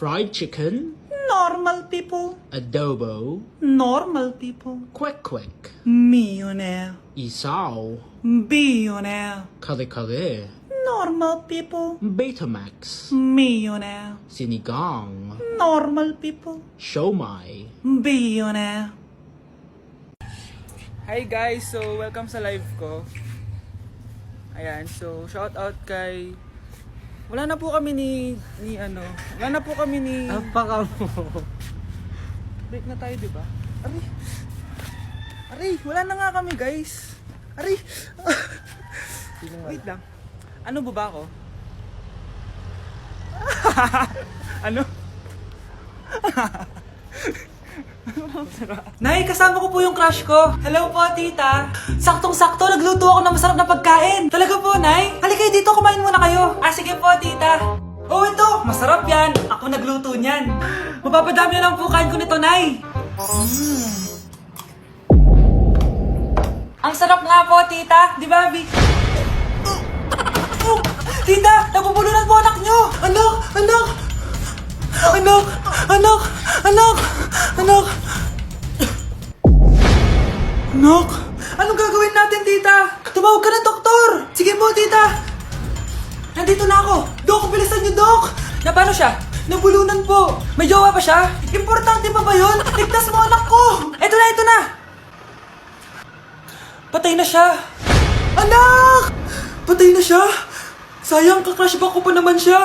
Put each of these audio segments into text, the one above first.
Fried chicken. Normal people. Adobo. Normal people. Quick. Millionaire. Isaw. Billionaire. Kare. Normal people. Betamax. Millionaire. Sinigang. Normal people. Siomai. Billionaire. Hi guys, so welcome sa live ko. Ayan, so shout out kay... Wala na po kami wala na po kami ni... Apaka mo. Break na tayo, diba? Aray, wala na nga kami guys. Aray. Wait lang. Ano ba ako? Ano? Nay, kasama ko po yung crush ko. Hello po, tita. Saktong-sakto, nagluto ako ng masarap na pagkain. Talaga po, Nay. Halika dito, kumain muna kayo. Sige po, tita. Oh, ito. Masarap yan. Ako nagluto niyan. Mapapadami na lang po kain ko nito, Nay. Ang sarap nga po, tita. Di ba, Vic? Tita, nabubulunan po anak nyo. Anak. Anak, anong gagawin natin, tita? Tumawag ka ng doktor. Sige po, tita. Nandito na ako. Dok, bilisan niyo, Dok. Na paano siya? Nabulunan po. May jowa pa siya? Importante pa ba yun? Ligtas mo anak ko. Ito na. Patay na siya. Anak! Patay na siya? Sayang, kakrashback ko pa naman siya.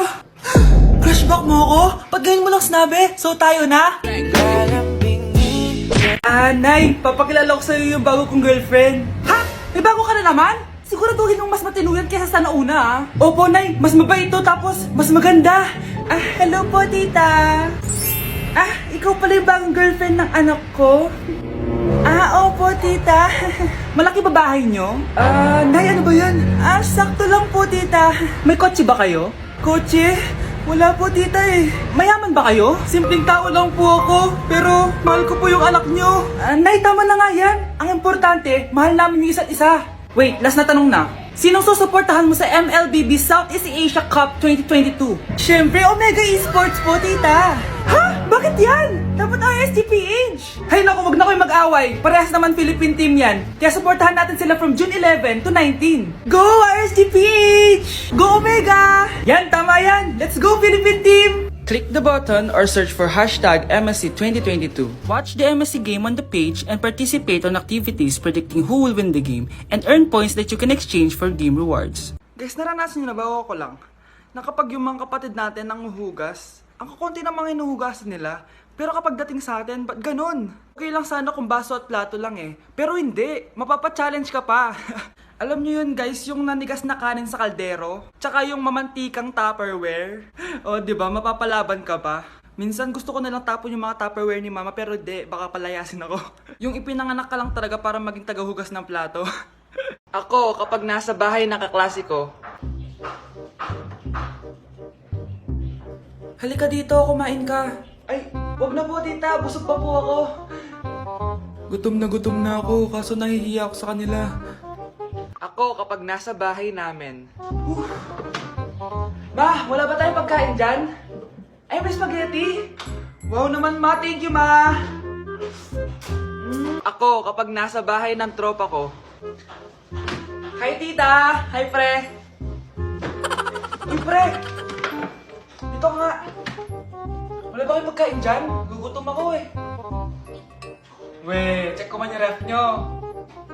Crashback mo ako? Pag ganyan mo lang sinabi, so tayo na? Nay, papakilala ko sa'yo yung bago kong girlfriend. Ha? May bago ka na naman? Siguraduhin mong mas matino yan kaysa sa nauna, ha? Opo, Nay. Mas mabait ito, tapos mas maganda. Hello po, tita. Ikaw pala yung bagong girlfriend ng anak ko? Opo, tita. Malaki ba bahay nyo? Nay, ano ba yan? Sakto lang po, tita. May kotse ba kayo? Kotse? Wala po, tita eh. Mayaman ba kayo? Simpleng tao lang po ako, pero mahal ko po yung anak nyo. Nay, tama na nga yan. Ang importante, mahal namin yung isa't isa. Wait, last na tanong na. Sinong susuportahan mo sa MLBB Southeast Asia Cup 2022? Siyempre, Omega Esports po, tita. Ha? Bakit yan? Dapat RSGPH. Hay naku, wag na kayo mag-away. Parehas naman Philippine team yan. Kaya supportahan natin sila from June 11 to 19. Go RSGPH! Go Omega! Yan, tama yan. Let's go Philippine team! Click the button or search for hashtag MSC 2022. Watch the MSC game on the page and participate on activities predicting who will win the game and earn points that you can exchange for game rewards. Guys, naranasan nyo na ba? Ako lang. Na kapag yung mga kapatid natin nanguhugas, ang kakunti ng mga hinuhugasan nila. Pero kapag dating sa atin, ba't ganun? Okay lang sana kung baso at plato lang eh. Pero hindi, mapapa-challenge ka pa. Alam nyo yun guys, yung nanigas na kanin sa kaldero, tsaka yung mamantikang Tupperware. O diba, mapapalaban ka pa. Minsan gusto ko nalang tapon yung mga Tupperware ni mama, pero di, baka palayasin ako. Yung ipinanganak ka lang talaga para maging tagahugas ng plato. Ako, kapag nasa bahay nakaklase ko, Halika dito, kumain ka. ay, wag na po tita, busog pa po ako. Gutom na ako, kaso nahihiya ako sa kanila. Ako, kapag nasa bahay namin. Ma, wala ba tayong pagkain dyan? Ay, may spaghetti? Wow naman ma, thank you ma. Ako, kapag nasa bahay ng tropa ko. Hi tita! Hi pre! Uy pre! Dito nga! Wala ba kayong pagkain dyan? Gugutom ako eh. Weh, check ko man yung ref nyo.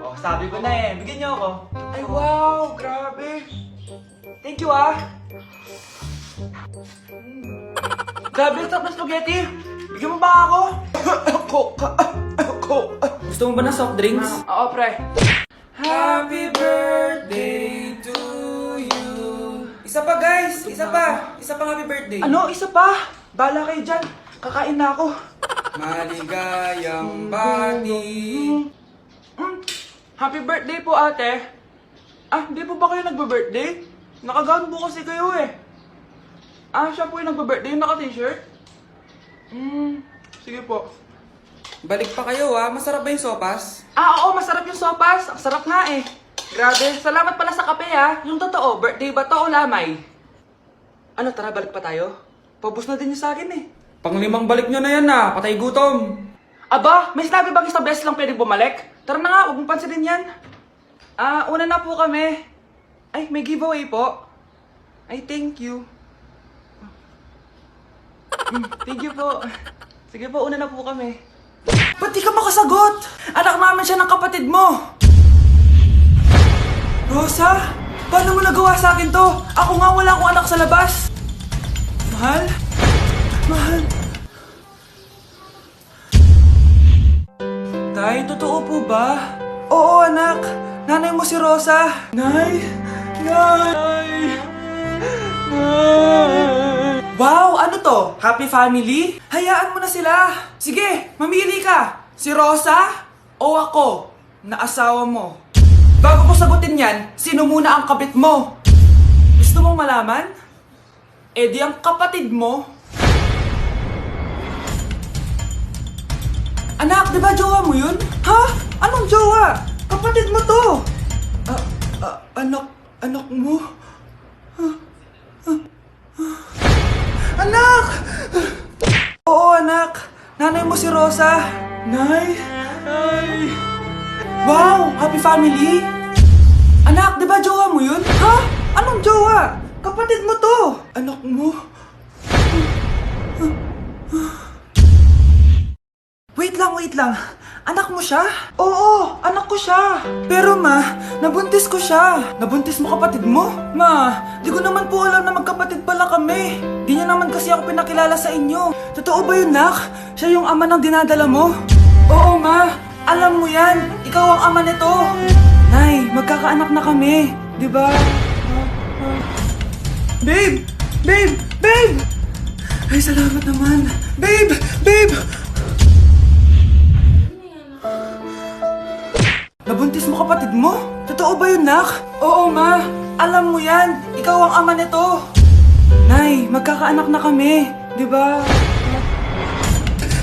Oh, sabi ko na eh. Bigyan nyo ako. Ay, wow! Grabe! Thank you ah! Grabe, ang sarap na spaghetti! Bigyan mo ba ako? Gusto mo ba ng soft drinks? Oo, pre. Happy birthday to you. Isa pa guys! Isa pa happy birthday. Ano? Isa pa? Bala kayo dyan. Kakain na ako. Maligayang bati. Happy birthday po, ate. Hindi po ba kayo nagbe-birthday? Nakagown po kasi kayo eh. Siya po yung nagbe-birthday, yung naka-t-shirt? Sige po. Balik pa kayo masarap ba yung sopas? Oo, masarap yung sopas. Ang sarap nga eh. Grabe, salamat pala sa kape Yung totoo, birthday ba to o lamay? Ano, tara, balik pa tayo? Paubos na din niya sa akin eh. Panglimang balik nyo na yan patay gutom. Aba, may sinabi bang isang beses lang pwede bumalik? Tara na nga, huwag mong pansinin yan. Una na po kami. Ay, may giveaway po. Ay, thank you. Thank you po. Sige po, una na po kami. Ba't di ka makasagot? Anak namin siya ng kapatid mo. Rosa, paano mo nagawa sa akin to? Ako nga wala akong anak sa labas. Mahal? Mahal? Tay, totoo po ba? Oo, anak. Nanay mo si Rosa. Nay! Nay! Nay! Wow, ano to? Happy family? Hayaan mo na sila. Sige, mamili ka. Si Rosa o ako na asawa mo? Bago ko sagutin yan, sino muna ang kabit mo? Gusto mong malaman? Eh di ang kapatid mo. Anak, di ba jowa mo yun? Ha? Anong jowa? Kapatid mo to. Anak mo? Anak! Oo, anak. Nanay mo si Rosa. Nay? Nay? Wow! Happy family? Anak, di ba jowa mo yun? Ha? Anong jowa? Kapatid mo to. Anak mo? Wait lang. Anak mo siya? Oo, anak ko siya. Pero ma, nabuntis ko siya. Nabuntis mo kapatid mo? Ma, di ko naman po alam na magkapatid pala kami. Di niya naman kasi ako pinakilala sa inyo. Totoo ba yun, nak? Siya yung ama ng dinadala mo? Oo, ma. Alam mo yan. Ikaw ang ama nito. Nay, magkakaanak na kami. Di ba? Babe! Ay, salamat naman. Babe! Nabuntis mo kapatid mo? Totoo ba yun, nak? Oo, ma. Alam mo yan. Ikaw ang ama nito. Nay, magkakaanak na kami. Di ba?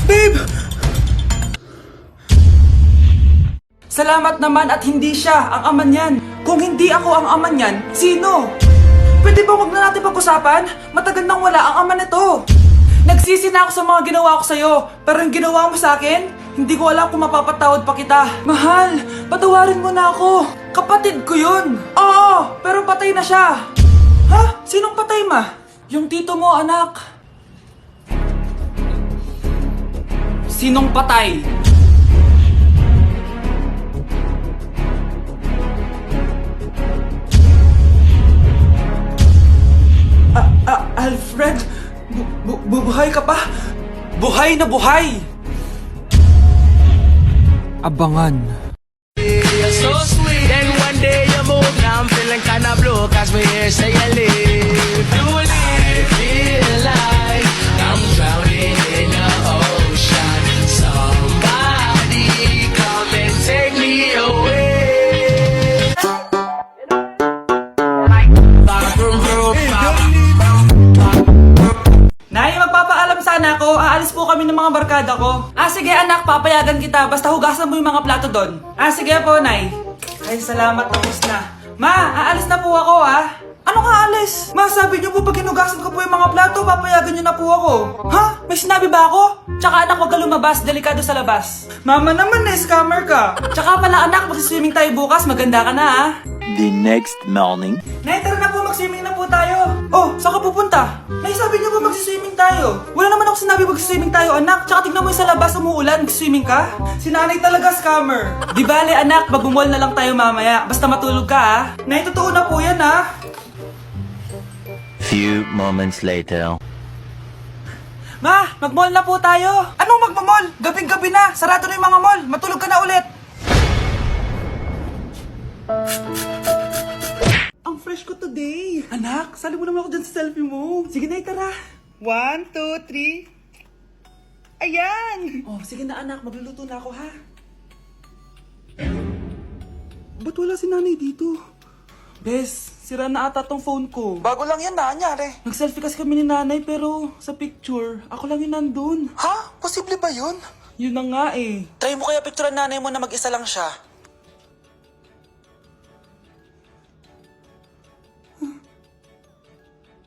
Babe! Salamat naman at hindi siya ang ama niyan. Kung hindi ako ang ama niyan, sino? Pwede ba wag na natin pag-usapan? Matagal nang wala ang ama nito. Nagsisi na ako sa mga ginawa ko sa'yo, pero yung ginawa mo sa akin, hindi ko alam kung mapapatawad pa kita. Mahal, patawarin mo na ako. Kapatid ko yun. Oo, pero patay na siya. Ha? Sinong patay, ma? Yung tito mo, anak. Sinong patay? Alfred? Buhay ka pa? Buhay na buhay! Abangan. You're so sweet, and one day you move. Now I'm feeling kinda blue, cause we here say you live. Do it, feel like I'm drowning in the ocean. Somebody come and take me away. Nay, magpapaalam sana ako. Aalis po kami ng mga barkada ko. Sige anak, papayagan kita. Basta hugasan mo yung mga plato doon. Sige po, Nay. Ay, salamat. Tapos na. Ma, aalis na po ako, Ano nga alis? Ma, sabi niyo po pag hinugasan ko po yung mga plato, papayagan niyo na po ako. Ha? May sinabi ba ako? Tsaka anak, huwag ka lumabas. Delikado sa labas. Mama naman, scammer ka. Tsaka pala anak, magsiswimming tayo bukas. Maganda ka na, The next morning. Nay, tara na po, mag-swimming na po tayo. Oh, saan ka pupunta? Nay, sabi niyo ba mag-swimming tayo? Wala naman ako sinabi mag-swimming tayo, anak. Tsaka tignan mo yung sa labas, umuulan, mag-swimming ka? Si nanay talaga scammer. Di bale, anak, mag-mall na lang tayo mamaya. Basta matulog ka, Nay, totoo na po yan, Few moments later. Ma, mag-mall na po tayo. Anong mag-mall? Gabing-gabi na. Sarado na yung mga mall. Matulog ka na ulit. Ang fresh ko today. Anak, sali mo naman ako dyan sa selfie mo. Sige na, tara. 1, 2, 3. Ayan! Oh, sige na anak, magluluto na ako ha. Ba't wala si nanay dito? Bes, sira na ata tong phone ko. Bago lang yan, nangyari. Nag-selfie kasi kami ni nanay pero sa picture, ako lang yung nandun. Ha? Posible ba yun? Yun na nga eh. Try mo kaya picturean nanay mo na mag-isa lang siya.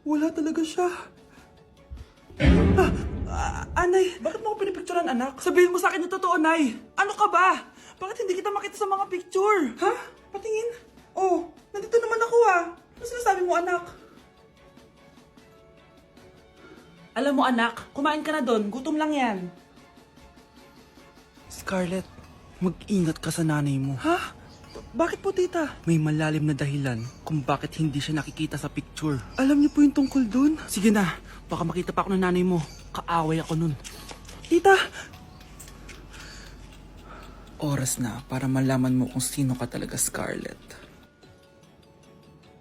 Wala talaga siya. Anay, bakit mo ako pinipicturean, anak? Sabihin mo sa akin yung totoo, Nay. Ano ka ba? Bakit hindi kita makita sa mga picture? Ha? Patingin? Oh, nandito naman ako Ano sinasabi mo, anak? Alam mo, anak, kumain ka na doon. Gutom lang yan. Scarlett, mag-ingat ka sa nanay mo. Ha? Bakit po, tita? May malalim na dahilan kung bakit hindi siya nakikita sa picture. Alam niyo po yung tungkol dun? Sige na, baka makita pa ako ng nanay mo. Kaaway ako nun. Tita! Oras na para malaman mo kung sino ka talaga, Scarlett.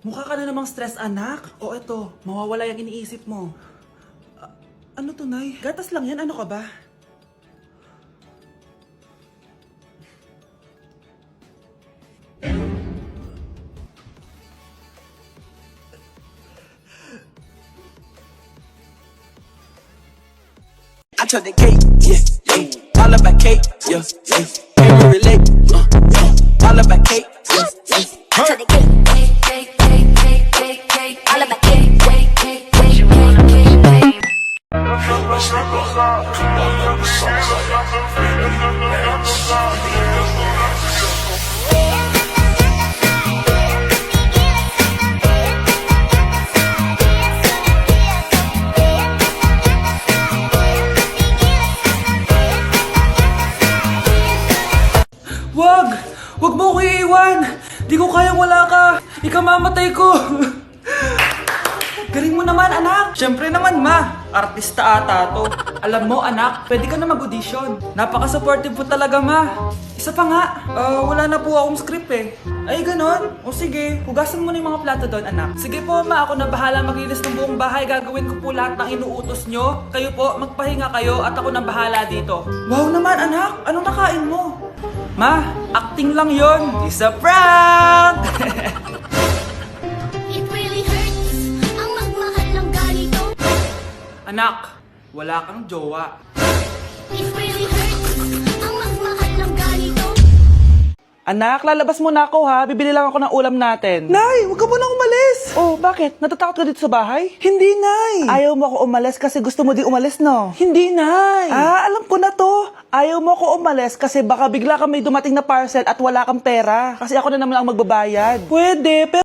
Mukha ka na namang stress, anak. O eto, mawawala yung iniisip mo. Ano to, Nay? Gatas lang yan, ano ka ba? I took the cake, yeah, yeah. All about cake, yeah, yeah. Can we relate? All about cake, yeah, yeah. I took the cake, all of my cake, Wag! Wag mo ko iiwan! Di ko kayang wala ka! Ikamamatay ko! Galing mo naman, anak! Siyempre naman, ma. Artista ata to. Alam mo, anak, pwede ka na mag-audition. Napaka-supportive po talaga, ma. Isa pa nga. Wala na po akong script eh. Ay, ganon? O sige, hugasan mo na yung mga plato doon, anak. Sige po, ma, ako na bahala maglinis ng buong bahay. Gagawin ko po lahat ng inuutos nyo. Kayo po, magpahinga kayo at ako na bahala dito. Wow naman, anak! Anong nakain mo? Ma, acting lang yon. It's a prank! It really hurts ang magmahal ng ganito. Anak, wala kang jowa. It really hurts ang magmahal ng ganito. Anak, lalabas muna ako ha. Bibili lang ako ng ulam natin. Nay, huwag ka munang umalis. Oh, bakit? Natatakot ka dito sa bahay? Hindi, Nay. Ayaw mo ako umalis kasi gusto mo di umalis, no? Hindi, Nay. Alam ko na to. Ayaw mo ako umalis kasi baka bigla ka may dumating na parcel at wala kang pera. Kasi ako na naman ang magbabayad. Pwede, pero